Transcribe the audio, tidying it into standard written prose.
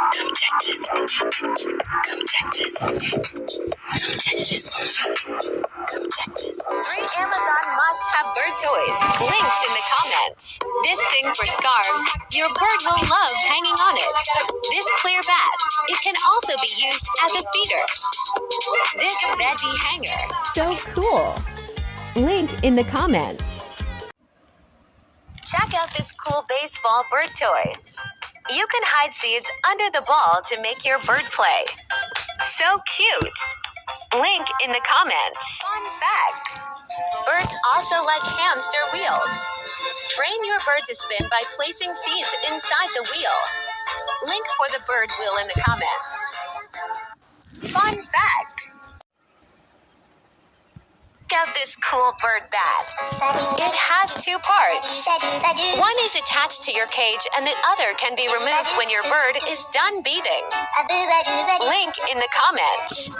Come check this. Come check this. Come check this. Come check this. 3 Amazon must-have bird toys. Links in the comments. This thing for scarves. Your bird will love hanging on it. This clear bat. It can also be used as a feeder. This veggie hanger. So cool. Link in the comments. Check out this cool baseball bird toy. You can hide seeds under the ball to make your bird play. So cute. Link in the comments. Fun fact. Birds also like hamster wheels. Train your bird to spin by placing seeds inside the wheel. Link for the bird wheel in the comments. Fun fact. Check out this cool bird bat. It has 2 parts. One is attached to your cage and the other can be removed when your bird is done beating. Link in the comments.